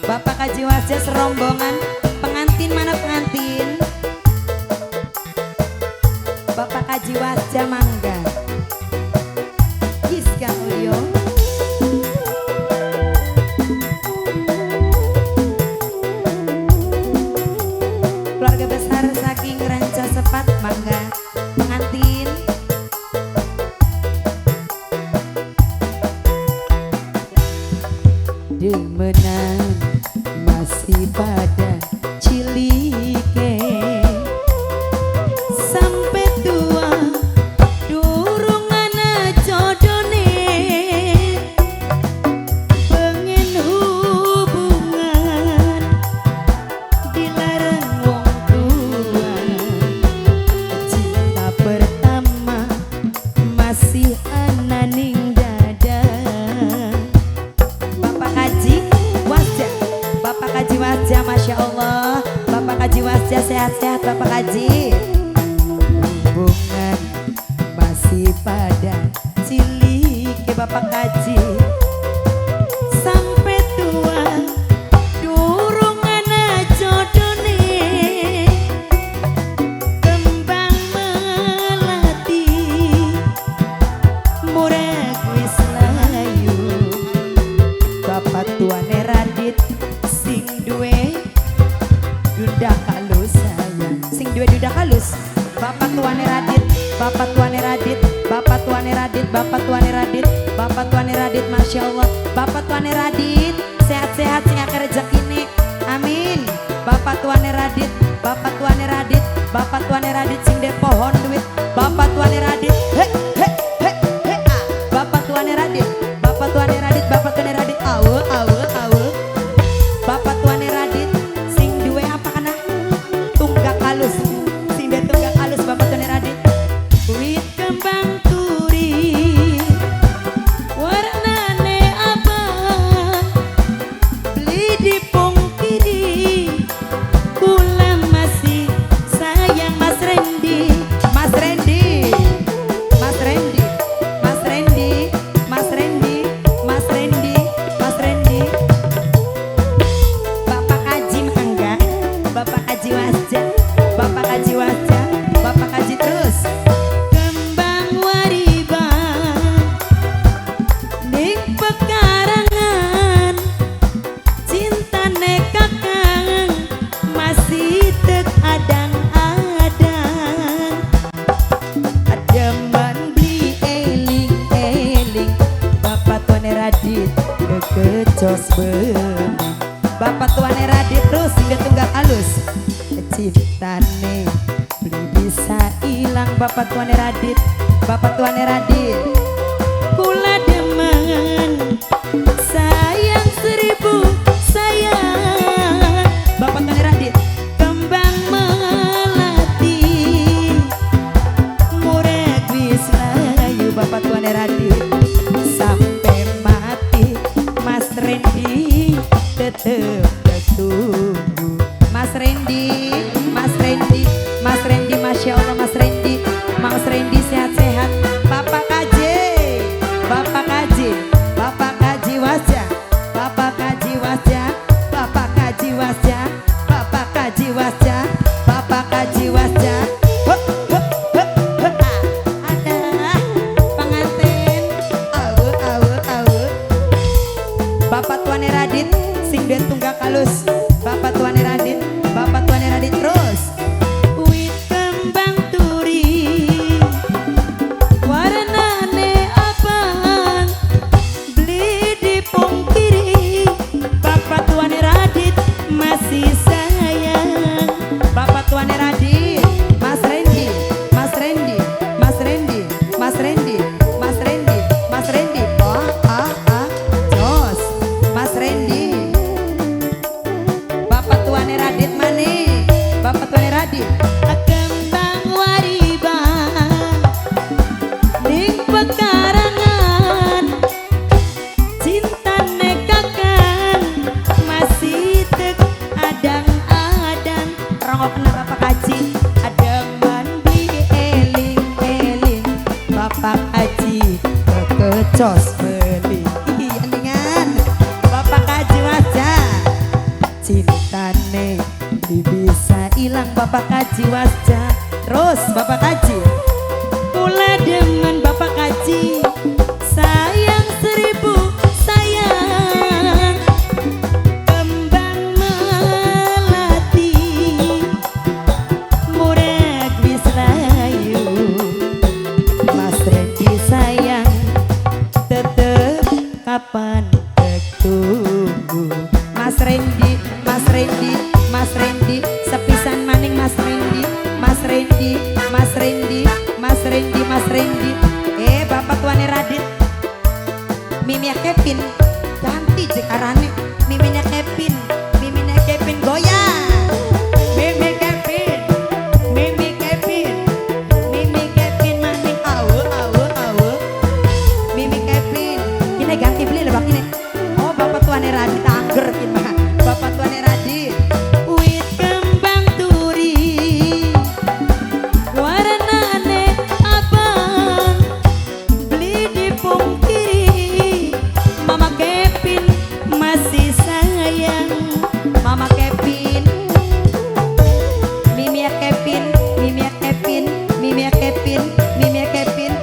Bapak Haji Wasja serombongan pengantin, mana pengantin? Bapak Haji Wasja mangga. Giska Ulyo. Keluarga besar saking Ranca Sepat mangga. Pengantin. Demenan masih pada cilike sampai tua durung ana jodone pengen hubungan dilarang wong tua cinta pertama masih ana ning dada. Bapak Haji Wasja, Bapak Haji Wasja, Masya Allah. Bapak Haji Wasja sehat-sehat Bapak Haji. Hubungan masih pada cilike Bapak Haji sampai tua durung ana jodone kembang melati murah wis layu. Bapak tuane Radit sing duwe duda kalus sayang, sing duwe duda kalus. Bapak tuane Radit, Bapak tuane Radit, Bapak tuane Radit, Bapak tuane Radit, Bapak tuane Radit, Masya Allah. Bapak tuane Radit sehat-sehat sing akeh rezekine, amin. Bapak tuane Radit, Bapak tuane Radit, Bapak tuane Radit sing de pohon duit. Bapak tuane Radit, he he he he ah. Bapak tuane Radit, Bapak tuane Radit, Bapak tuane Radit, awe awe awe. Bapak tuane Radit sing duwe apa kana? Tunggak halus, sing de tunggak halus Bapak tuane Radit. Wit kembang turi warnane apa? Beli di pungkiri kula masih sayang Mas Rendi, Mas Rendi, Mas Rendi, Mas Rendi, Mas Rendi, Mas Rendi, Mas Rendi. Bapak Haji mangga, Bapak Haji Wasja, Bapak Haji Wasja, Bapak Haji terus. Kembang wariban ning pekarangan cintane kakang masih tek adang-adang. Ademan beli eling-eling Bapak tuane Radit kekecos benang. Bapak tuane Radit terus hingga tunggak halus cintane beli bisa hilang. Bapak tuane Radit, Bapak tuane Radit kula demen sayang seribu sayang. Bapak tuane Radit kembang melati murah wis layu. Bapak tuane Radit sampai mati Mas Rendi tetep tunggu. Mas Rendi, Mas Rendi, Mas Rendi, Masya Allah Mas Rendi, Mas Rendi sehat-sehat. Bapak Haji, Bapak Haji, Bapak Haji Wasja, Bapak Haji Wasja, Bapak Haji Wasja, Bapak Haji Wasja, Bapak Haji Wasja. Hup, hup, hup, hup, ah. Ada pengantin, awe, awe, awe. Bapak tuane Radit sing duwe tunggak halus. Bapak tuane Radit, Bapak tuane Radit terus. Wit kembang turi warnane apaan? Beli di pungkiri Bapak tuane Radit masih sayang. Bapak tuane Radit, Mas Rendi, Mas Rendi, Mas Rendi, Mas Rendi, Mas Rendi, Mas Rendi. Oh, ah, ah, jos, Mas Rendi. cintane bisa hilang Bapak Kaji Wasja. Terus Bapak Kaji, kula demen Bapak Kaji, sayang seribu sayang, kembang melati murek wis layu. Mas Rendy sayang tetep kapan tunggu. Mas Rendy, Mas Rendy, Mas Rendy, sepisan maning Mas Rendy, Mas Rendy, Mas Rendy, Mas Rendy, Mas Rendy. Bapak tuane Radit, Mimia Kevin, ganti jekarane. Mimina Kevin, Mimina Kevin goyang. Mimi Kevin, Mimi Kevin, Mimi Kevin maning awu awu awu. Mimi Kevin, ini ganti beli lebak ini. Oh Bapak tuane Radit angger kin mah. Bapak tuane Radit. Wit kembang turi, warnane abang, beli di pungkiri. Mama Kevin masih sayang, Mama Kevin, Mimia Kevin, Mimia Kevin, Mimia Kevin, Mimia Kevin,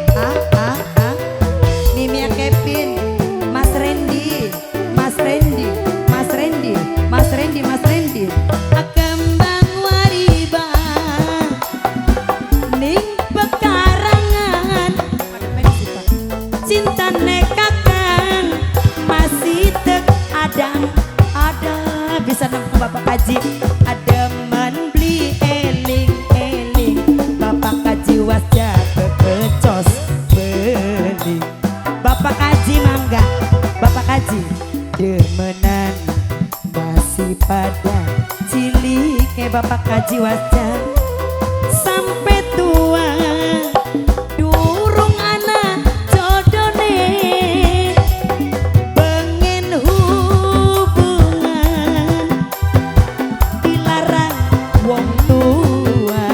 Mimia Kevin, Mas Rendy, Mas Rendy, Mas Rendy, Mas Rendy, Mas Rendy. Kembang wariban ning pekarangan, cinta kakang masih tek adang ada. Bisa nemu Bapak Kaji, ada men beli eling eling. Bapak Kaji Wasja kekecos beli. Bapak Kaji mangga, Bapak Kaji demenan masih pada cilik. Bapak Kaji Wasja sampai tua durung anak jodone, pengen hubungan dilarang wong tua.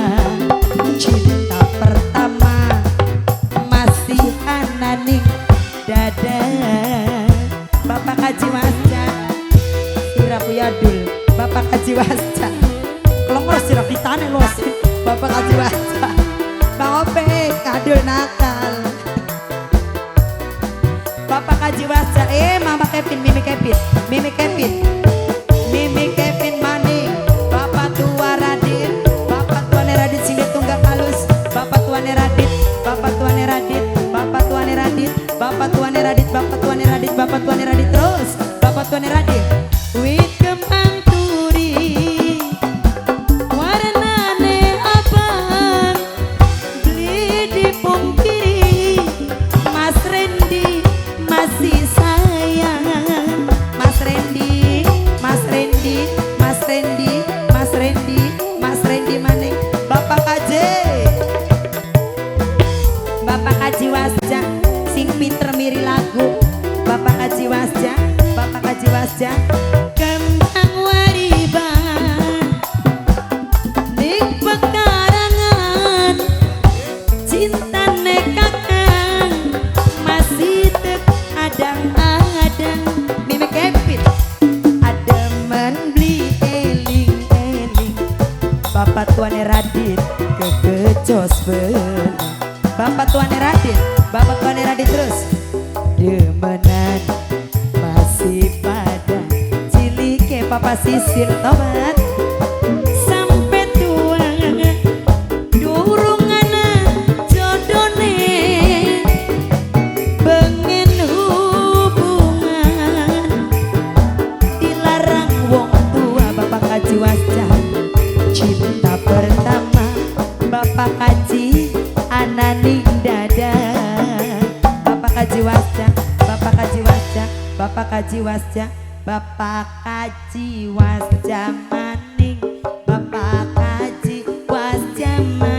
Cinta pertama masih ananing dada. Bapak Kaji Wasja sirapu yadul. Bapak Kaji Wasja kelongros sirap ditane los. Bapak Kaji Wasja Bang Ope kadul nakal. Bapak Kaji Wasja Mama Kevin, Mimi Kevin, Mimi Kevin, Mimi Kevin maning. Bapak tua Radit, Bapak tuane Radit sini tunggak halus. Bapak tuane Radit, Bapak tuane Radit, Bapak tuane Radit, Bapak tuane Radit, Bapak tuane Radit, Bapak tuane Radit. Terus Bapak tuane Radit. Wit kembang turi, warnane abang, beli di pungkiri. Mas Rendy masih sayang, Mas Rendy, Mas Rendy, Mas Rendy, Mas Rendy, Mas Rendy maning. Bapak Kaji, Bapak Kaji Wasja sing pinter miri lagu. Bapak Kaji Wasja, Bapak Kaji Wasja. Kembang wariban ning pekarangan, cinta kakang masih tek adang-adang. Mimi Kevin ademen beli eling eling. Bapak tuane Radit kekecos beli. Bapak tuane Radit, Bapak tuane Radit. Terus demenan masih pada cilik. Papa Sisil tobat sampai tua durung anak jodone, pengen hubungan dilarang wong tua. Bapak Kaji Wasja cinta pertama, Bapak Kaji ananing dada. Bapak Kaji Wasja, Bapak Kaji Wasja, Bapak Kaji Wasja, Bapak Kaji Wasja maning. Bapak Kaji Wasja maning.